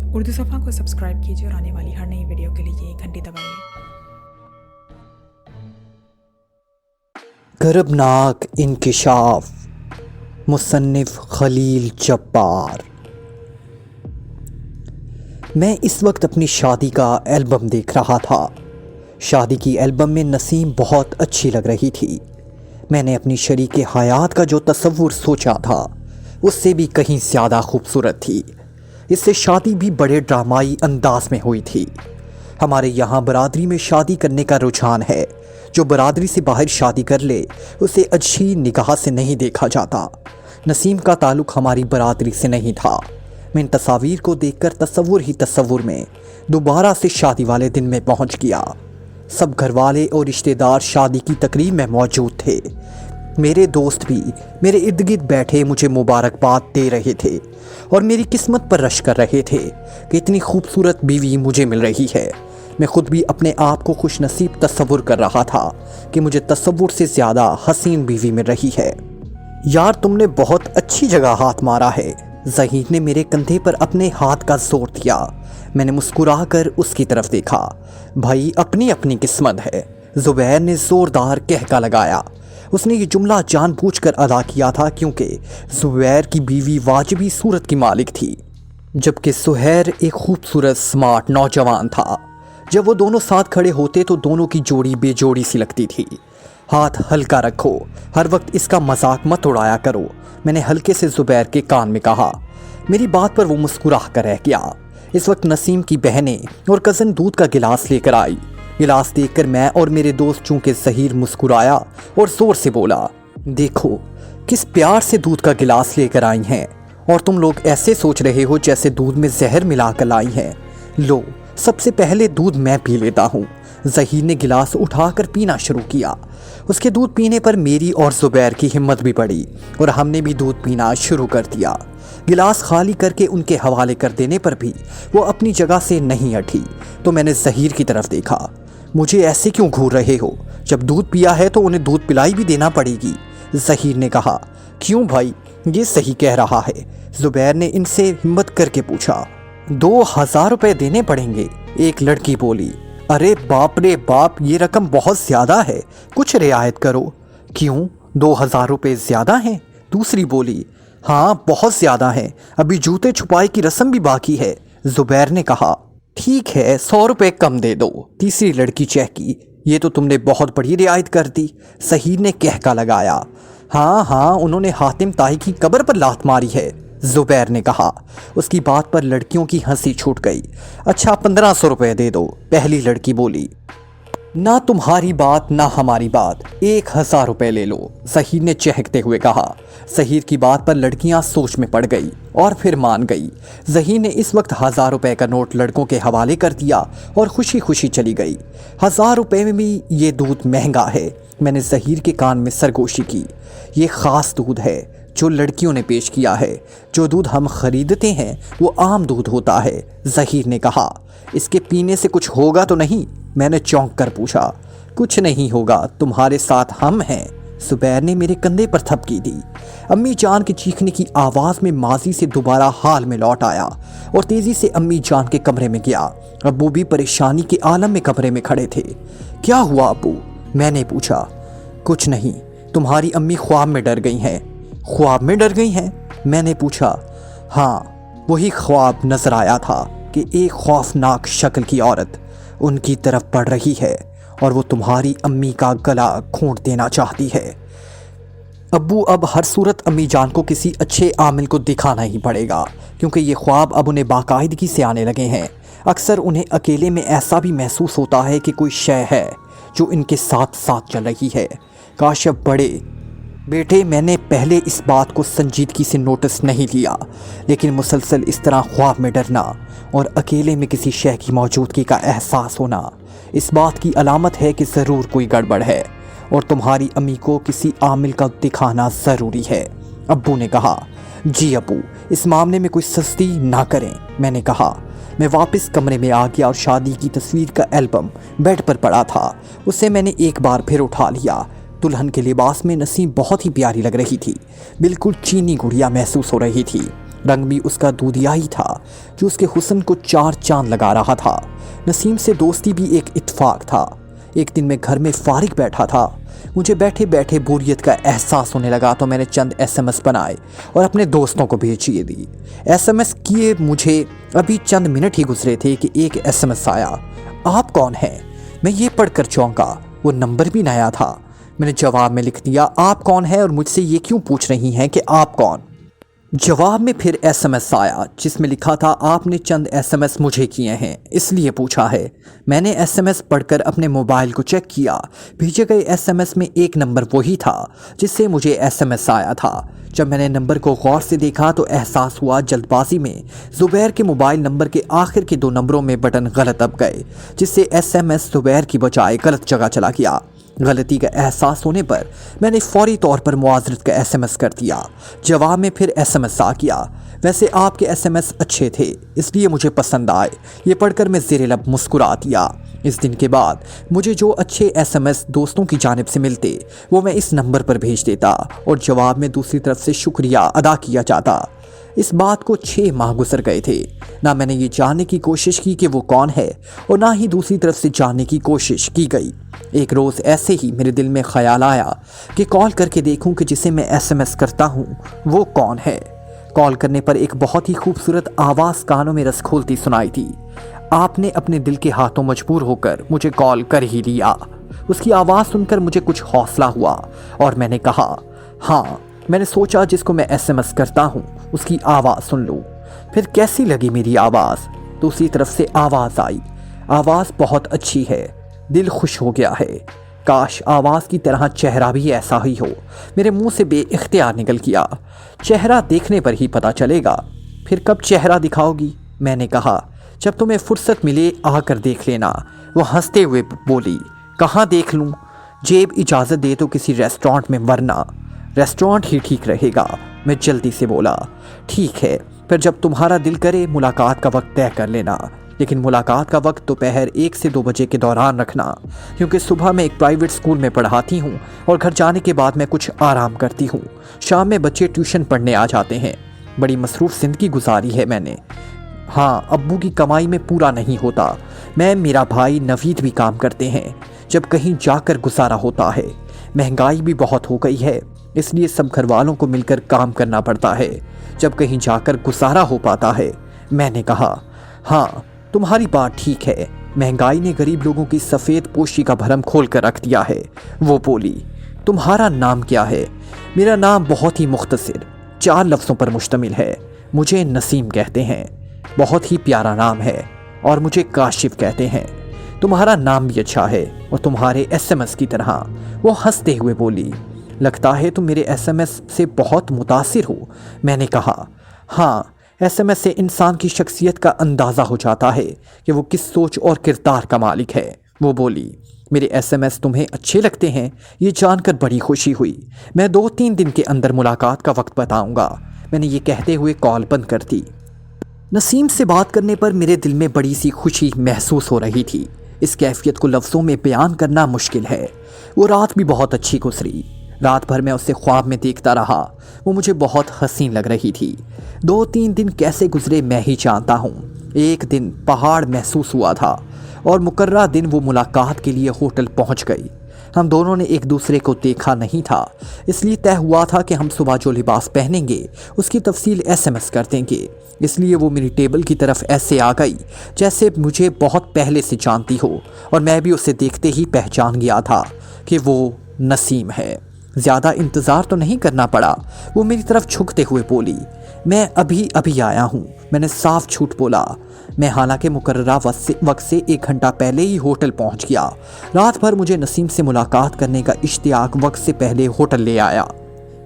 उर्दू सफ़ा को सब्सक्राइब कीजिए और आने वाली हर नई वीडियो के लिए घंटी दबाइए। गर्बनाक इंकिशाफ, मुसन्निफ खलील जब्बार। मैं इस वक्त अपनी शादी का एल्बम देख रहा था। शादी की एल्बम में नसीम बहुत अच्छी लग रही थी। मैंने अपनी शरीके हयात का जो तस्वुर सोचा था उससे भी कहीं ज़्यादा खूबसूरत थी। इससे शादी भी बड़े ड्रामाई अंदाज में हुई थी। हमारे यहाँ बरादरी में शादी करने का रुझान है। जो बरादरी से बाहर शादी कर ले उसे अच्छी निगाह से नहीं देखा जाता। नसीम का ताल्लुक़ हमारी बरादरी से नहीं था। मैं इन तस्वीर को देखकर तस्वुर में दोबारा से शादी वाले दिन में पहुँच गया। सब घरवाले और रिश्तेदार शादी की तकरीब में मौजूद थे। मेरे दोस्त भी मेरे इर्द गिर्द बैठे मुझे मुबारकबाद दे रहे थे और मेरी किस्मत पर रश कर रहे थे कि इतनी खूबसूरत बीवी मुझे मिल रही है। मैं खुद भी अपने आप को खुश नसीब तस्वुर कर रहा था कि मुझे तस्वुर से ज़्यादा हसीन बीवी मिल रही है। यार, तुमने बहुत अच्छी जगह हाथ मारा है। ज़हीर ने मेरे कंधे पर अपने हाथ का जोर दिया। मैंने मुस्कुरा कर उसकी तरफ देखा। भाई, अपनी अपनी किस्मत है। ज़ुबैर ने ज़ोरदार कहका लगाया। उसने ये जुमला जानबूझकर अदा किया था क्योंकि ज़ुबैर की बीवी वाजिबी सूरत की मालिक थी, जबकि सुहैर एक खूबसूरत स्मार्ट नौजवान था। जब वो दोनों साथ खड़े होते तो दोनों की जोड़ी बेजोड़ी सी लगती थी। हाथ हल्का रखो, हर वक्त इसका मजाक मत उड़ाया करो, मैंने हल्के से ज़ुबैर के कान में कहा। मेरी बात पर वो मुस्कुरा कर रह गया। इस वक्त नसीम की बहनें और कज़न दूध का गिलास लेकर आई। गिलास देखकर मैं और मेरे दोस्त चूंकि ज़हीर मुस्कुराया और ज़ोर से बोला, देखो किस प्यार से दूध का गिलास लेकर आई हैं, और तुम लोग ऐसे सोच रहे हो जैसे दूध में जहर मिलाकर लाई हैं। लो, सबसे पहले दूध मैं पी लेता हूँ। ज़हीर ने गिलास उठाकर पीना शुरू किया। उसके दूध पीने पर मेरी और ज़ुबैर की हिम्मत भी बढ़ी और हमने भी दूध पीना शुरू कर दिया। गिलास खाली करके उनके हवाले कर देने पर भी वो अपनी जगह से नहीं हटी तो मैंने ज़हीर की तरफ देखा। मुझे ऐसे क्यों घूर रहे हो? जब दूध पिया है तो उन्हें दूध पिलाई भी देना पड़ेगी, ज़हीर ने कहा। क्यों भाई, ये सही कह रहा है, ज़ुबैर ने इनसे हिम्मत करके पूछा। 2000 रुपये देने पड़ेंगे, एक लड़की बोली। अरे बाप रे बाप, ये रकम बहुत ज़्यादा है, कुछ रियायत करो। क्यों, 2000 रुपये ज़्यादा हैं? दूसरी बोली। हाँ, बहुत ज़्यादा है, अभी जूते छुपाई की रस्म भी बाकी है, ज़ुबैर ने कहा। ठीक है, 100 रुपये कम दे दो, तीसरी लड़की चहकी। ये तो तुमने बहुत बड़ी रियायत कर दी, ज़हीर ने कहका लगाया। हाँ, उन्होंने हातिम ताई की कब्र पर लात मारी है, ज़ुबैर ने कहा। उसकी बात पर लड़कियों की हंसी छूट गई। अच्छा, 1500 रुपये दे दो, पहली लड़की बोली। ना तुम्हारी बात ना हमारी बात, 1000 रुपये ले लो, ज़हीर ने चहकते हुए कहा। ज़हीर की बात पर लड़कियां सोच में पड़ गई और फिर मान गई। ज़हीर ने इस वक्त 1000 रुपये का नोट लड़कों के हवाले कर दिया और खुशी खुशी चली गई। 1000 रुपये में भी ये दूध महंगा है, मैंने ज़हीर के कान में सरगोशी की। ये ख़ास दूध है जो लड़कियों ने पेश किया है। जो दूध हम खरीदते हैं वो आम दूध होता है, ज़हीर ने कहा। इसके पीने से कुछ होगा तो नहीं? मैंने चौंक कर पूछा। कुछ नहीं होगा, तुम्हारे साथ हम हैं, ज़ुबैर ने मेरे कंधे पर थपकी दी। अम्मी जान के चीखने की आवाज़ में माजी से दोबारा हाल में लौट आया और तेज़ी से अम्मी जान के कमरे में गया। अब्बू भी परेशानी के आलम में कमरे में खड़े थे। क्या हुआ अब्बू? मैंने पूछा। कुछ नहीं, तुम्हारी अम्मी ख्वाब में डर गई हैं। ख्वाब में डर गई हैं? मैंने पूछा। हाँ, वही ख्वाब नजर आया था कि एक खौफनाक शक्ल की औरत उनकी तरफ बढ़ रही है और वो तुम्हारी अम्मी का गला घोंट देना चाहती है। अब्बू, अब हर सूरत अम्मी जान को किसी अच्छे आमिल को दिखाना ही पड़ेगा क्योंकि ये ख्वाब अब उन्हें बाकायदगी से आने लगे हैं। अक्सर उन्हें अकेले में ऐसा भी महसूस होता है कि कोई शय है जो इनके साथ साथ चल रही है। काश अब बड़े बेटे, मैंने पहले इस बात को संजीदगी से नोटिस नहीं लिया, लेकिन मुसलसल इस तरह ख्वाब में डरना और अकेले में किसी शय की मौजूदगी का एहसास होना इस बात की अलामत है कि ज़रूर कोई गड़बड़ है और तुम्हारी अम्मी को किसी आमिल का दिखाना ज़रूरी है, अब्बू ने कहा। जी अब्बू, इस मामले में कोई सस्ती ना करें, मैंने कहा। मैं वापस कमरे में आ गया और शादी की तस्वीर का एल्बम बेड पर पड़ा था, उसे मैंने एक बार फिर उठा लिया। दुल्हन के लिबास में नसीम बहुत ही प्यारी लग रही थी, बिल्कुल चीनी गुड़िया महसूस हो रही थी। रंग भी उसका दूधियाई था जो उसके हुस्न को 4 चांद लगा रहा था। नसीम से दोस्ती भी एक इत्तेफाक था। एक दिन मैं घर में फारिग बैठा था, मुझे बैठे बैठे बोरियत का एहसास होने लगा तो मैंने चंद SMS बनाए और अपने दोस्तों को भेजिए दी। SMS किए मुझे अभी चंद मिनट ही गुजरे थे कि एक SMS आया, आप कौन हैं? मैं ये पढ़कर चौंका, वो नंबर भी नया था। मैंने जवाब में लिख दिया, आप कौन हैं और मुझसे ये क्यों पूछ रही हैं कि आप कौन? जवाब में फिर SMS आया जिसमें लिखा था, आपने चंद SMS मुझे किए हैं इसलिए पूछा है। मैंने SMS पढ़कर अपने मोबाइल को चेक किया, भेजे गए SMS में एक नंबर वही था जिससे मुझे SMS आया था। जब मैंने नंबर को गौर से देखा तो एहसास हुआ जल्दबाजी में ज़ुबैर के मोबाइल नंबर के आखिर के 2 नंबरों में बटन गलत दब गए, जिससे SMS ज़ुबैर की बजाय गलत जगह चला गया। गलती का एहसास होने पर मैंने फौरी तौर पर मुआज़रत का SMS कर दिया। जवाब में फिर SMS आ गया, वैसे आपके SMS अच्छे थे इसलिए मुझे पसंद आए। ये पढ़कर मैं ज़ेरे लब मुस्कुरा दिया। इस दिन के बाद मुझे जो अच्छे SMS दोस्तों की जानिब से मिलते वो मैं इस नंबर पर भेज देता और जवाब में दूसरी तरफ से शुक्रिया अदा किया जाता। इस बात को 6 माह गुजर गए थे। ना मैंने ये जानने की कोशिश की कि वो कौन है और ना ही दूसरी तरफ से जानने की कोशिश की गई। एक रोज़ ऐसे ही मेरे दिल में ख्याल आया कि कॉल करके देखूं कि जिसे मैं SMS करता हूं वो कौन है। कॉल करने पर एक बहुत ही खूबसूरत आवाज़ कानों में रस खोलती सुनाई थी। आपने अपने दिल के हाथों मजबूर होकर मुझे कॉल कर ही लिया। उसकी आवाज़ सुनकर मुझे कुछ हौसला हुआ और मैंने कहा, हाँ, मैंने सोचा जिसको मैं SMS करता हूँ उसकी आवाज़ सुन लूँ। फिर कैसी लगी मेरी आवाज़? दूसरी तरफ से आवाज़ आई, आवाज़ बहुत अच्छी है, दिल खुश हो गया है। काश आवाज़ की तरह चेहरा भी ऐसा ही हो। मेरे मुंह से बेइख्तियार निकल गया, चेहरा देखने पर ही पता चलेगा। फिर कब चेहरा दिखाओगी? मैंने कहा, जब तुम्हें फुर्सत मिले आकर देख लेना। वो हंसते हुए बोली, कहाँ देख लूँ? जेब इजाज़त दे तो किसी रेस्टोरेंट में, वरना रेस्टोरेंट ही ठीक रहेगा। मैं जल्दी से बोला, ठीक है, फिर जब तुम्हारा दिल करे मुलाकात का वक्त तय कर लेना, लेकिन मुलाकात का वक्त दोपहर 1 से 2 बजे के दौरान रखना, क्योंकि सुबह मैं एक प्राइवेट स्कूल में पढ़ाती हूँ और घर जाने के बाद मैं कुछ आराम करती हूँ। शाम में बच्चे ट्यूशन पढ़ने आ जाते हैं। बड़ी मसरूफ़ ज़िंदगी गुजारी है मैंने। हाँ, अब्बू की कमाई में पूरा नहीं होता। मैं, मेरा भाई नवीद भी काम करते हैं, जब कहीं जाकर गुजारा होता है। महंगाई भी बहुत हो गई है, इसलिए सब घर वालों को मिलकर काम करना पड़ता है, जब कहीं जाकर गुजारा हो पाता है। मैंने कहा, हाँ, तुम्हारी बात ठीक है, महंगाई ने गरीब लोगों की सफ़ेद पोशी का भरम खोल कर रख दिया है। वो बोली, तुम्हारा नाम क्या है? मेरा नाम बहुत ही मुख्तसर 4 लफ्ज़ों पर मुश्तमिल है। मुझे नसीम कहते हैं, बहुत ही प्यारा नाम है, और मुझे काशिफ कहते हैं। तुम्हारा नाम भी अच्छा है और तुम्हारे SMS की तरह। वो हंसते हुए बोली, लगता है तुम मेरे SMS से बहुत मुतासिर हो। मैंने कहा, हाँ, SMS से इंसान की शख्सियत का अंदाज़ा हो जाता है कि वो किस सोच और किरदार का मालिक है। वो बोली, मेरे SMS तुम्हें अच्छे लगते हैं, ये जानकर बड़ी खुशी हुई। मैं 2-3 दिन के अंदर मुलाकात का वक्त बताऊंगा। मैंने ये कहते हुए कॉल बंद कर दी। नसीम से बात करने पर मेरे दिल में बड़ी सी खुशी महसूस हो रही थी। इस कैफियत को लफ्ज़ों में बयान करना मुश्किल है। वो रात भी बहुत अच्छी गुजरी। रात भर मैं उसे ख्वाब में देखता रहा। वो मुझे बहुत हसीन लग रही थी। 2-3 दिन कैसे गुजरे मैं ही जानता हूँ। एक दिन पहाड़ महसूस हुआ था और मुकर्रर दिन वो मुलाकात के लिए होटल पहुँच गई। हम दोनों ने एक दूसरे को देखा नहीं था, इसलिए तय हुआ था कि हम सुबह जो लिबास पहनेंगे उसकी तफसील SMS कर देंगे। इसलिए वो मेरी टेबल की तरफ ऐसे आ गई जैसे मुझे बहुत पहले से जानती हो, और मैं भी उसे देखते ही पहचान गया था कि वो नसीम है। ज़्यादा इंतज़ार तो नहीं करना पड़ा। वो मेरी तरफ झुकते हुए बोली, मैं अभी अभी आया हूँ। मैंने साफ झूठ बोला। मैं हालांकि मुकर्ररा वक्त से 1 घंटा पहले ही होटल पहुँच गया। रात भर मुझे नसीम से मुलाकात करने का इश्तियाक वक्त से पहले होटल ले आया।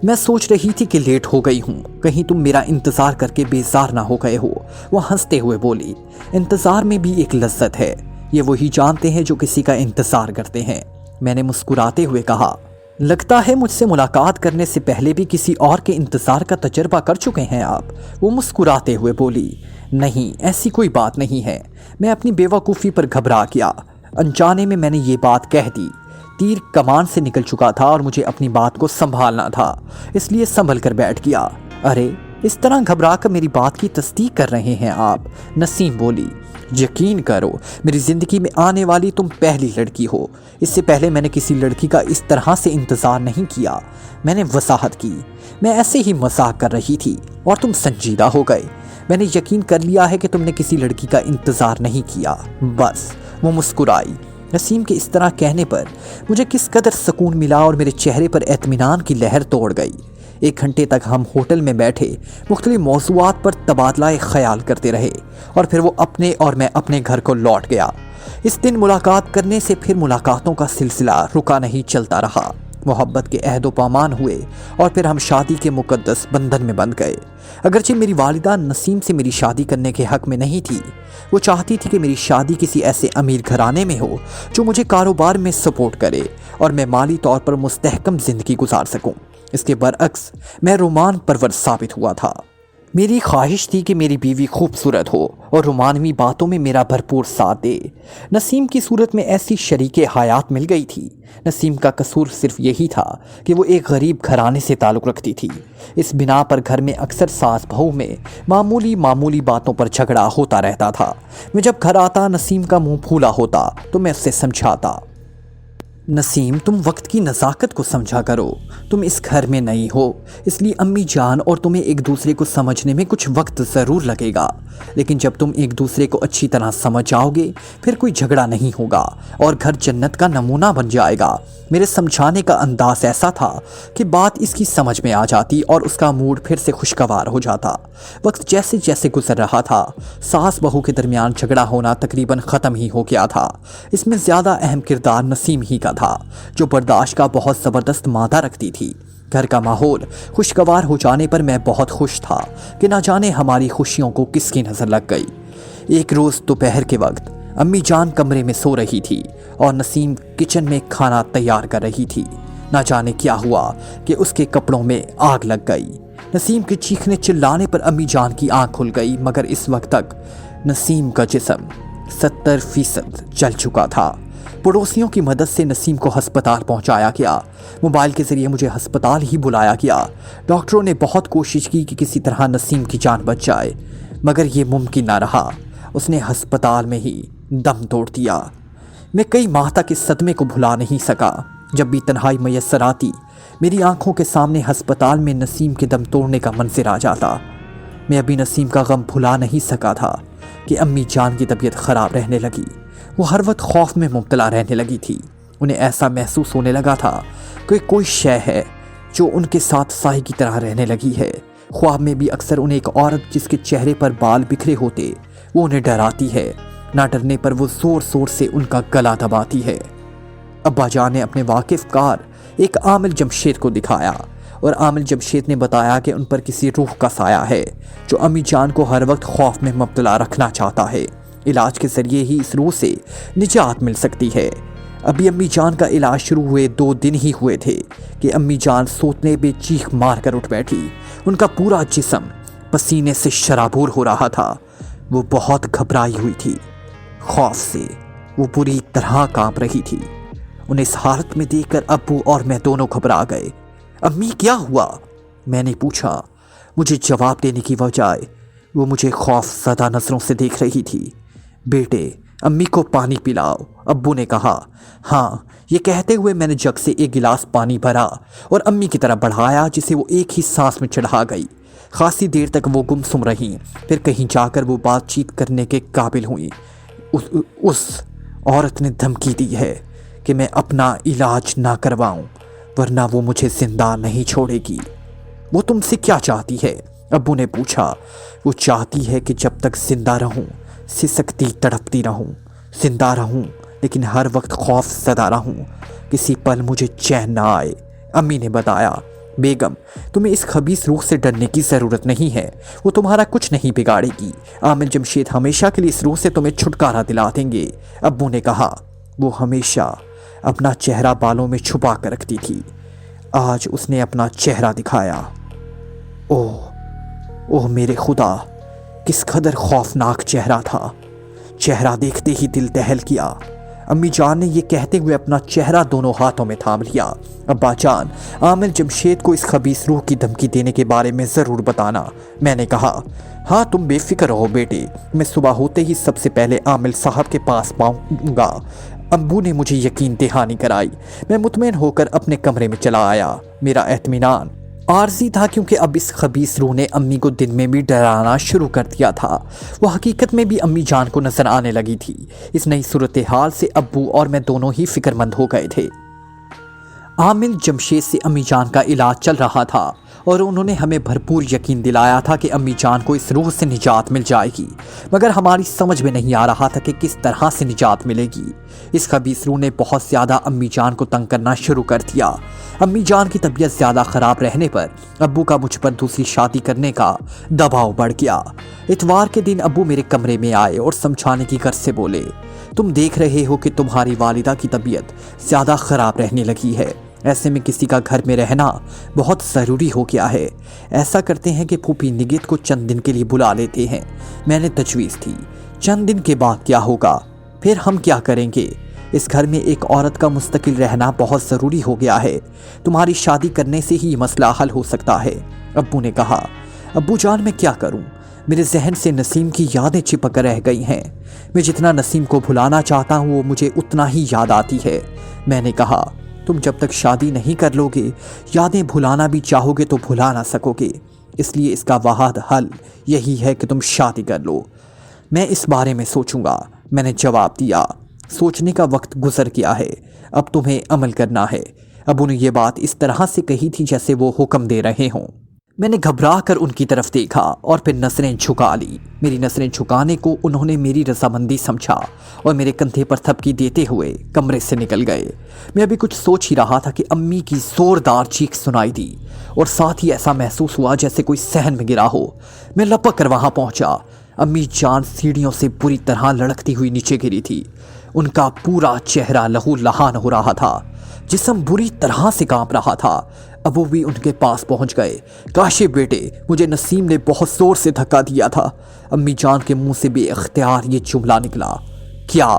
मैं सोच रही थी कि लेट हो गई हूँ, कहीं तुम मेरा इंतज़ार करके बेजार ना हो गए हो। वो हंसते हुए बोली, इंतज़ार में भी एक लज्जत है, ये वही जानते हैं जो किसी का इंतज़ार करते हैं। मैंने मुस्कुराते हुए कहा, लगता है मुझसे मुलाकात करने से पहले भी किसी और के इंतज़ार का तजर्बा कर चुके हैं आप। वो मुस्कुराते हुए बोली, नहीं, ऐसी कोई बात नहीं है। मैं अपनी बेवकूफ़ी पर घबरा गया। अनजाने में मैंने ये बात कह दी। तीर कमान से निकल चुका था और मुझे अपनी बात को संभालना था, इसलिए संभल कर बैठ गया। अरे, इस तरह घबरा कर मेरी बात की तस्दीक कर रहे हैं आप? नसीम बोली। यकीन करो, मेरी ज़िंदगी में आने वाली तुम पहली लड़की हो। इससे पहले मैंने किसी लड़की का इस तरह से इंतज़ार नहीं किया। मैंने वसाहत की, मैं ऐसे ही मजाक कर रही थी और तुम संजीदा हो गए। मैंने यकीन कर लिया है कि तुमने किसी लड़की का इंतज़ार नहीं किया। बस। वो मुस्कुराई। नसीम के इस तरह कहने पर मुझे किस कदर सुकून मिला और मेरे चेहरे पर इत्मीनान की लहर तोड़ गई। 1 घंटे तक हम होटल में बैठे मुख्तलिफ मौज़ूआत पर तबादला ख्याल करते रहे और फिर वो अपने और मैं अपने घर को लौट गया। इस दिन मुलाकात करने से फिर मुलाकातों का सिलसिला रुका नहीं, चलता रहा। मोहब्बत के अहद व पैमान हुए और फिर हम शादी के मुकद्दस बंधन में बंध गए। अगरचे मेरी वालिदा नसीम से मेरी शादी करने के हक़ में नहीं थी। वो चाहती थी कि मेरी शादी किसी ऐसे अमीर घराने में हो जो मुझे कारोबार में सपोर्ट करे और मैं माली तौर पर मुस्तहकम ज़िंदगी गुजार सकूं। इसके बरअक्स मैं रोमान परवर साबित हुआ था। मेरी ख्वाहिश थी कि मेरी बीवी खूबसूरत हो और रोमानवी बातों में मेरा भरपूर साथ दे। नसीम की सूरत में ऐसी शरीके हयात मिल गई थी। नसीम का कसूर सिर्फ यही था कि वो एक गरीब घराने से ताल्लुक़ रखती थी। इस बिना पर घर में अक्सर सास बहू में मामूली बातों पर झगड़ा होता रहता था। मैं जब घर आता नसीम का मुंह फूला होता तो मैं उससे समझाता, नसीम तुम वक्त की नज़ाकत को समझा करो। तुम इस घर में नई हो, इसलिए अम्मी जान और तुम्हें एक दूसरे को समझने में कुछ वक्त ज़रूर लगेगा, लेकिन जब तुम एक दूसरे को अच्छी तरह समझ जाओगे फिर कोई झगड़ा नहीं होगा और घर जन्नत का नमूना बन जाएगा। मेरे समझाने का अंदाज ऐसा था कि बात इसकी समझ में आ जाती और उसका मूड फिर से खुशगवार हो जाता। वक्त जैसे जैसे गुजर रहा था सास बहू के दरमियान झगड़ा होना तकरीबन ख़त्म ही हो गया था। इसमें ज़्यादा अहम किरदार नसीम ही का था, जो बर्दाश्त का बहुत ज़बरदस्त मादा रखती थी। घर का माहौल खुशगवार हो जाने पर मैं बहुत खुश था कि ना जाने हमारी खुशियों को किसकी नज़र लग गई। एक रोज़ दोपहर के वक्त अम्मी जान कमरे में सो रही थी और नसीम किचन में खाना तैयार कर रही थी। ना जाने क्या हुआ कि उसके कपड़ों में आग लग गई। नसीम के चीखने चिल्लाने पर अम्मी जान की आंख खुल गई, मगर इस वक्त तक नसीम का जिस्म 70% जल चुका था। पड़ोसियों की मदद से नसीम को हस्पताल पहुंचाया गया। मोबाइल के ज़रिए मुझे हस्पताल ही बुलाया गया। डॉक्टरों ने बहुत कोशिश की कि किसी तरह नसीम की जान बच जाए, मगर ये मुमकिन ना रहा। उसने हस्पताल में ही दम तोड़ दिया। मैं कई माह तक इस सदमे को भुला नहीं सका। जब भी तन्हाई मैसर आती मेरी आंखों के सामने हस्पताल में नसीम के दम तोड़ने का मंजर आ जाता। मैं अभी नसीम का गम भुला नहीं सका था कि अम्मी जान की तबीयत ख़राब रहने लगी। वो हर वक्त खौफ में मुब्तला रहने लगी थी। उन्हें ऐसा महसूस होने लगा था कि कोई शय है जो उनके साथ साए की तरह रहने लगी है। ख्वाब में भी अक्सर उन्हें एक औरत जिसके चेहरे पर बाल बिखरे होते वो उन्हें डराती है। ना डरने पर वो ज़ोर ज़ोर से उनका गला दबाती है। अब्बा जान ने अपने वाकिफ़ कार एक आमिल जमशेद को दिखाया और आमिल जमशेद ने बताया कि उन पर किसी रूह का साया है जो अम्मी जान को हर वक्त खौफ में मुब्तला रखना चाहता है। इलाज के ज़रिए ही इस रूह से निजात मिल सकती है। अभी अम्मी जान का इलाज शुरू हुए 2 दिन ही हुए थे कि अम्मी जान सोतने पे चीख मार कर उठ बैठी। उनका पूरा जिस्म पसीने से शराबूर हो रहा था। वो बहुत घबराई हुई थी। खौफ से वो पूरी तरह कांप रही थी। उन्हें इस हालत में देखकर अब्बू और मैं दोनों घबरा गए। अम्मी क्या हुआ? मैंने पूछा। मुझे जवाब देने की बजाय वो मुझे खौफ ज़दा नज़रों से देख रही थी। बेटे अम्मी को पानी पिलाओ, अब्बू ने कहा। हाँ, ये कहते हुए मैंने जग से एक गिलास पानी भरा और अम्मी की तरफ बढ़ाया, जिसे वो एक ही सांस में चढ़ा गई। खासी देर तक वो गुमसुम रहीं, फिर कहीं जाकर वो बातचीत करने के काबिल हुई। उस औरत ने धमकी दी है कि मैं अपना इलाज ना करवाऊं वरना वो मुझे जिंदा नहीं छोड़ेगी। वो तुमसे क्या चाहती है? अब्बू ने पूछा। वो चाहती है कि जब तक जिंदा रहूं सिसकती तड़पती रहूं, जिंदा रहूं लेकिन हर वक्त खौफ ज़दा रहूं, किसी पल मुझे चैन ना आए। अम्मी ने बताया। बेगम, तुम्हें इस खबीस रूह से डरने की ज़रूरत नहीं है। वो तुम्हारा कुछ नहीं बिगाड़ेगी। आमिल जमशेद हमेशा के लिए इस रूह से तुम्हें छुटकारा दिला देंगे, अब्बू ने कहा। वो हमेशा अपना चेहरा बालों में छुपा कर रखती थी। आज उसने अपना चेहरा दिखाया। ओह मेरे खुदा, किस कदर खौफनाक चेहरा था। चेहरा देखते ही दिल दहल किया। अम्मी जान ने ये कहते हुए अपना चेहरा दोनों हाथों में थाम लिया। अब्बा जान, आमिर जमशेद को इस खबीस रूह की धमकी देने के बारे में ज़रूर बताना। मैंने कहा, हाँ तुम बेफिक्र रहो बेटे, मैं सुबह होते ही सबसे पहले आमिर साहब के पास पहुंचूंगा। अब्बू ने मुझे यकीन दहानी कराई। मैं मुतमईन होकर अपने कमरे में चला आया। मेरा एतमीनान आर्जी था क्योंकि अब इस खबीस रूह ने अम्मी को दिन में भी डराना शुरू कर दिया था। वो हकीकत में भी अम्मी जान को नजर आने लगी थी। इस नई सूरत हाल से अब्बू और मैं दोनों ही फिक्रमंद हो गए थे। आमिर जमशेद से अम्मी जान का इलाज चल रहा था और उन्होंने हमें भरपूर यकीन दिलाया था कि अम्मी जान को इस रूह से निजात मिल जाएगी, मगर हमारी समझ में नहीं आ रहा था कि किस तरह से निजात मिलेगी। इस खबीस रूह ने बहुत ज़्यादा अम्मी जान को तंग करना शुरू कर दिया। अम्मी जान की तबीयत ज़्यादा ख़राब रहने पर अब्बू का मुझ पर दूसरी शादी करने का दबाव बढ़ गया। इतवार के दिन अब्बू मेरे कमरे में आए और समझाने की गर्ज से बोले, तुम देख रहे हो कि तुम्हारी वालिदा की तबीयत ज़्यादा ख़राब रहने लगी है, ऐसे में किसी का घर में रहना बहुत ज़रूरी हो गया है। ऐसा करते हैं कि फूफी निगित को चंद दिन के लिए बुला लेते हैं। मैंने तजवीज़ की, चंद दिन के बाद क्या होगा, फिर हम क्या करेंगे? इस घर में एक औरत का मुस्तकिल रहना बहुत ज़रूरी हो गया है। तुम्हारी शादी करने से ही मसला हल हो सकता है। अब्बू ने कहा, अब्बू जान मैं क्या करूं? मेरे जहन से नसीम की यादें चिपक रह गई हैं। मैं जितना नसीम को भुलाना चाहता हूं वो मुझे उतना ही याद आती है। मैंने कहा, तुम जब तक शादी नहीं कर लोगे, यादें भुलाना भी चाहोगे तो भुला ना सकोगे। इसलिए इसका वाहिद हल यही है कि तुम शादी कर लो। मैं इस बारे में सोचूंगा। मैंने जवाब दिया, सोचने का वक्त गुजर गया है, अब तुम्हें अमल करना है। अब उन्हें ये बात इस तरह से कही थी जैसे वो हुक्म दे रहे हों। मैंने घबरा कर उनकी तरफ देखा और फिर नज़रें झुका ली। मेरी नज़रें झुकाने को उन्होंने मेरी रजामंदी समझा और मेरे कंधे पर थपकी देते हुए कमरे से निकल गए। मैं अभी कुछ सोच ही रहा था कि अम्मी की ज़ोरदार चीख सुनाई दी और साथ ही ऐसा महसूस हुआ जैसे कोई सहन में गिरा हो। मैं लपक कर वहाँ पहुँचा। अम्मी जान सीढ़ियों से बुरी तरह लड़कती हुई नीचे गिरी थी। उनका पूरा चेहरा लहू लहान हो रहा था, जिस्म बुरी तरह से कांप रहा था। अबू भी उनके पास पहुंच गए। काशी बेटे, मुझे नसीम ने बहुत जोर से धक्का दिया था। अम्मी जान के मुंह से बेइख्तियार ये जुमला निकला, क्या?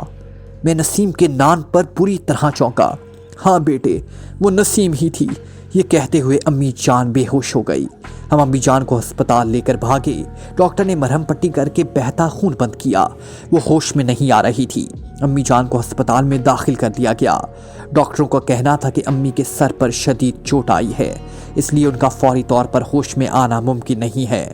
मैं नसीम के नाम पर पूरी तरह चौंका। हाँ बेटे, वो नसीम ही थी। ये कहते हुए अम्मी जान बेहोश हो गई। हम अम्मी जान को अस्पताल लेकर भागे। डॉक्टर ने मरहम पट्टी करके बहता खून बंद किया। वो होश में नहीं आ रही थी। अम्मी जान को अस्पताल में दाखिल कर दिया गया। डॉक्टरों का कहना था कि अम्मी के सर पर शदीद चोट आई है, इसलिए उनका फौरी तौर पर होश में आना मुमकिन नहीं है।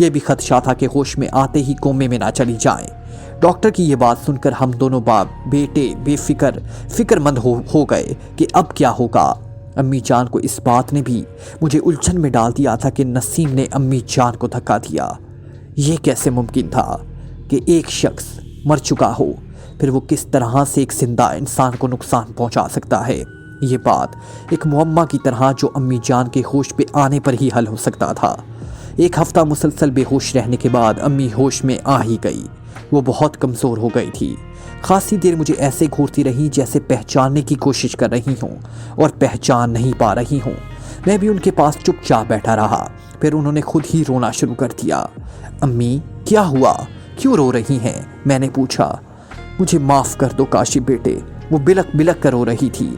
यह भी खदशा था कि होश में आते ही कोमे में ना चली जाएं। डॉक्टर की ये बात सुनकर हम दोनों बाप बेटे फिक्रमंद हो गए कि अब क्या होगा। अम्मी जान को इस बात ने भी मुझे उलझन में डाल दिया था कि नसीम ने अम्मी जान को धक्का दिया। ये कैसे मुमकिन था कि एक शख्स मर चुका हो, फिर वो किस तरह से एक जिंदा इंसान को नुकसान पहुंचा सकता है। ये बात एक मुअम्मा की तरह जो अम्मी जान के होश पे आने पर ही हल हो सकता था। एक हफ्ता मुसलसल बेहोश रहने के बाद अम्मी होश में आ ही गई। वो बहुत कमज़ोर हो गई थी। खासी देर मुझे ऐसे घूरती रही जैसे पहचानने की कोशिश कर रही हूँ और पहचान नहीं पा रही हूँ। मैं भी उनके पास चुपचाप बैठा रहा। फिर उन्होंने खुद ही रोना शुरू कर दिया। अम्मी क्या हुआ, क्यों रो रही हैं? मैंने पूछा। मुझे माफ़ कर दो काशी बेटे, वो बिलक बिलक कर रो रही थी।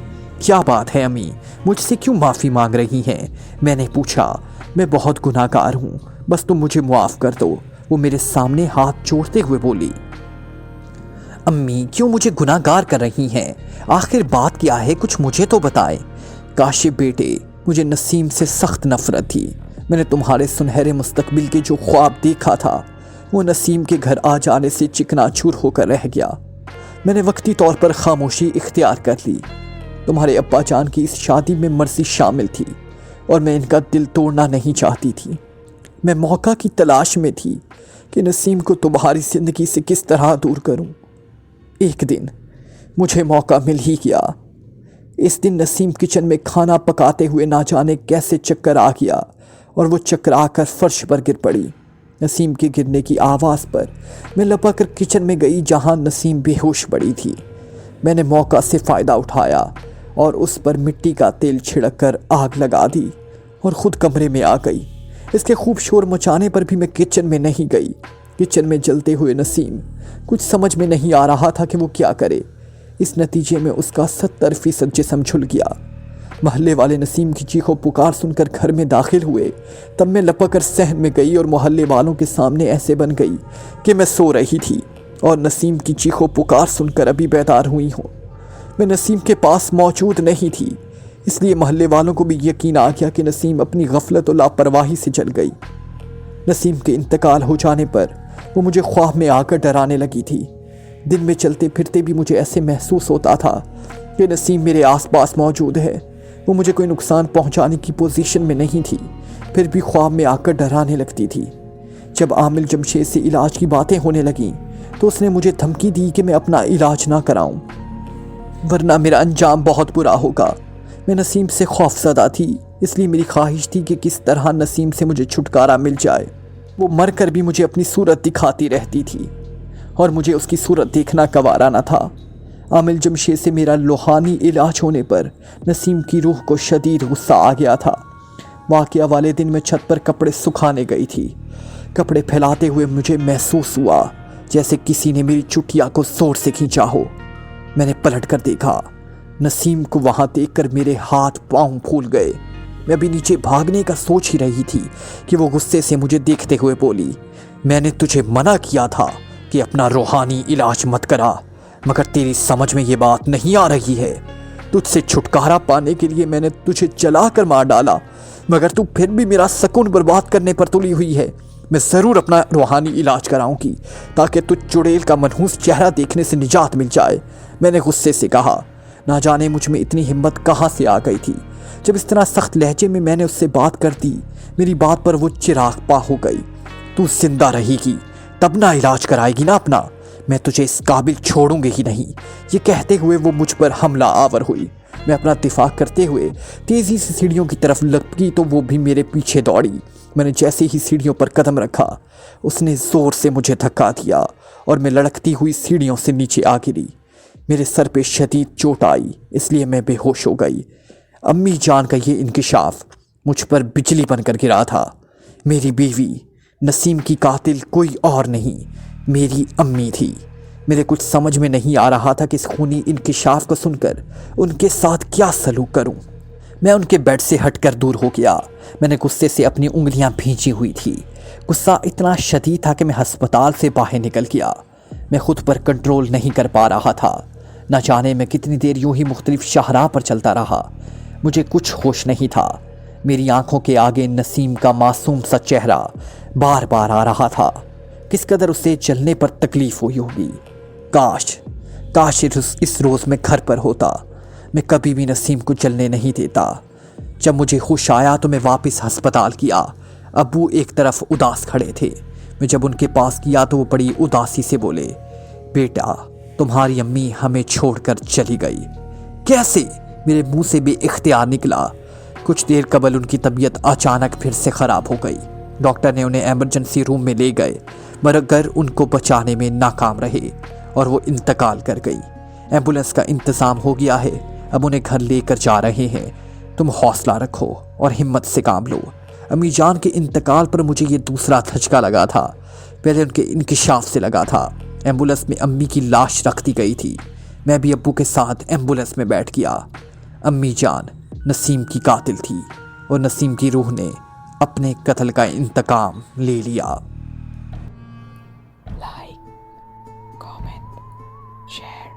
क्या बात है अम्मी, मुझसे क्यों माफ़ी मांग रही हैं? मैंने पूछा। मैं बहुत गुनाहगार हूँ, बस तुम मुझे माफ़ कर दो। वो मेरे सामने हाथ जोड़ते हुए बोली। अम्मी क्यों मुझे गुनाहगार कर रही हैं? आखिर बात क्या है, कुछ मुझे तो बताएं। काशी बेटे, मुझे नसीम से सख्त नफरत थी। मैंने तुम्हारे सुनहरे मुस्तकबिल के जो ख्वाब देखा था वो नसीम के घर आ जाने से चिकनाचूर होकर रह गया। मैंने वक्ती तौर पर खामोशी इख्तियार कर ली। तुम्हारे अब्बा जान की इस शादी में मर्जी शामिल थी और मैं इनका दिल तोड़ना नहीं चाहती थी। मैं मौका की तलाश में थी कि नसीम को तुम्हारी ज़िंदगी से किस तरह दूर करूं। एक दिन मुझे मौका मिल ही गया। इस दिन नसीम किचन में खाना पकाते हुए ना जाने कैसे चक्कर आ गया और वो चक्कर आकर फर्श पर गिर पड़ी। नसीम के गिरने की आवाज़ पर मैं लपक कर किचन में गई जहां नसीम बेहोश पड़ी थी। मैंने मौका से फ़ायदा उठाया और उस पर मिट्टी का तेल छिड़क कर आग लगा दी और ख़ुद कमरे में आ गई। इसके खूब शोर मचाने पर भी मैं किचन में नहीं गई। किचन में जलते हुए नसीम, कुछ समझ में नहीं आ रहा था कि वो क्या करे। इस नतीजे में उसका 70% जिस्म झुल गया। मोहल्ले वाले नसीम की चीखों पुकार सुनकर घर में दाखिल हुए। तब मैं लपक कर सहन में गई और मोहल्ले वालों के सामने ऐसे बन गई कि मैं सो रही थी और नसीम की चीखों पुकार सुनकर अभी बेदार हुई हूँ। मैं नसीम के पास मौजूद नहीं थी, इसलिए मोहल्ले वालों को भी यकीन आ गया कि नसीम अपनी गफलत और लापरवाही से जल गई। नसीम के इंतकाल हो जाने पर वो मुझे ख्वाब में आकर डराने लगी थी। दिन में चलते फिरते भी मुझे ऐसे महसूस होता था कि नसीम मेरे आसपास मौजूद है। वो मुझे कोई नुकसान पहुंचाने की पोजीशन में नहीं थी, फिर भी ख्वाब में आकर डराने लगती थी। जब आमिल जमशेद से इलाज की बातें होने लगीं तो उसने मुझे धमकी दी कि मैं अपना इलाज ना कराऊं, वरना मेरा अंजाम बहुत बुरा होगा। मैं नसीम से खौफज़दा थी, इसलिए मेरी ख्वाहिश थी कि किस तरह नसीम से मुझे छुटकारा मिल जाए। वो मर कर भी मुझे अपनी सूरत दिखाती रहती थी और मुझे उसकी सूरत देखना गवारा न था। आमिल जमशेद से मेरा रूहानी इलाज होने पर नसीम की रूह को शदीद गुस्सा आ गया था। वाक़या वाले दिन मैं छत पर कपड़े सुखाने गई थी। कपड़े फैलाते हुए मुझे महसूस हुआ जैसे किसी ने मेरी चुटिया को जोर से खींचा हो। मैंने पलट कर देखा, नसीम को वहाँ देखकर मेरे हाथ पांव फूल गए। मैं अभी नीचे भागने का सोच ही रही थी कि वो गुस्से से मुझे देखते हुए बोली, मैंने तुझे मना किया था कि अपना रूहानी इलाज मत करा, मगर तेरी समझ में ये बात नहीं आ रही है। तुझसे छुटकारा पाने के लिए मैंने तुझे जला कर मार डाला, मगर तू फिर भी मेरा सुकून बर्बाद करने पर तुली हुई है। मैं ज़रूर अपना रूहानी इलाज कराऊंगी ताकि तुझ चुड़ैल का मनहूस चेहरा देखने से निजात मिल जाए। मैंने गुस्से से कहा। ना जाने मुझ में इतनी हिम्मत कहाँ से आ गई थी। जब इस तरह सख्त लहजे में मैंने उससे बात कर दी, मेरी बात पर वो चिराग पा हो गई। तू जिंदा रहेगी तब ना इलाज कराएगी ना अपना, मैं तुझे इस काबिल छोड़ूंगी ही नहीं। ये कहते हुए वो मुझ पर हमला आवर हुई। मैं अपना दिफा करते हुए तेज़ी से सीढ़ियों की तरफ लपकी तो वो भी मेरे पीछे दौड़ी। मैंने जैसे ही सीढ़ियों पर कदम रखा, उसने ज़ोर से मुझे धक्का दिया और मैं लड़कती हुई सीढ़ियों से नीचे आ गिरी। मेरे सर पे शदीद चोट आई, इसलिए मैं बेहोश हो गई। अम्मी जान का ये इंकिशाफ मुझ पर बिजली बनकर गिरा था। मेरी बीवी नसीम की कातिल कोई और नहीं, मेरी अम्मी थी। मेरे कुछ समझ में नहीं आ रहा था कि इस खूनी इंकिशाफ को सुनकर उनके साथ क्या सलूक करूं। मैं उनके बेड से हटकर दूर हो गया। मैंने गुस्से से अपनी उंगलियां भींची हुई थी। गुस्सा इतना शदीद था कि मैं अस्पताल से बाहर निकल गया। मैं खुद पर कंट्रोल नहीं कर पा रहा था। न जाने मैं कितनी देर यूं ही मुख्तलिफ शाहराह पर चलता रहा। मुझे कुछ होश नहीं था। मेरी आंखों के आगे नसीम का मासूम सा चेहरा बार बार आ रहा था। किस कदर उसे जलने पर तकलीफ हुई होगी। काश इस रोज़ मैं घर पर होता। मैं कभी भी नसीम को जलने नहीं देता। जब मुझे होश आया तो मैं वापस अस्पताल किया। अब्बू एक तरफ उदास खड़े थे। मैं जब उनके पास गया तो वो बड़ी उदासी से बोले, बेटा तुम्हारी अम्मी हमें छोड़कर चली गई। कैसे? मेरे मुंह से बेइख्तियार निकला। कुछ देर कबल उनकी तबीयत अचानक फिर से ख़राब हो गई। डॉक्टर ने उन्हें एमरजेंसी रूम में ले गए, मगर उनको बचाने में नाकाम रहे और वो इंतकाल कर गई। एम्बुलेंस का इंतज़ाम हो गया है, अब उन्हें घर लेकर जा रहे हैं। तुम हौसला रखो और हिम्मत से काम लो। अम्मी जान के इंतकाल पर मुझे ये दूसरा धचका लगा था। पहले उनके इंकिशाफ से लगा था। एम्बुलेंस में अम्मी की लाश रख दी गई थी। मैं भी अब्बू के साथ एम्बुलेंस में बैठ गया। अम्मी जान नसीम की कातिल थी और नसीम की रूह ने अपने कत्ल का इंतकाम ले लिया। Like, comment, share,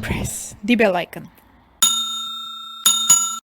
press the bell icon.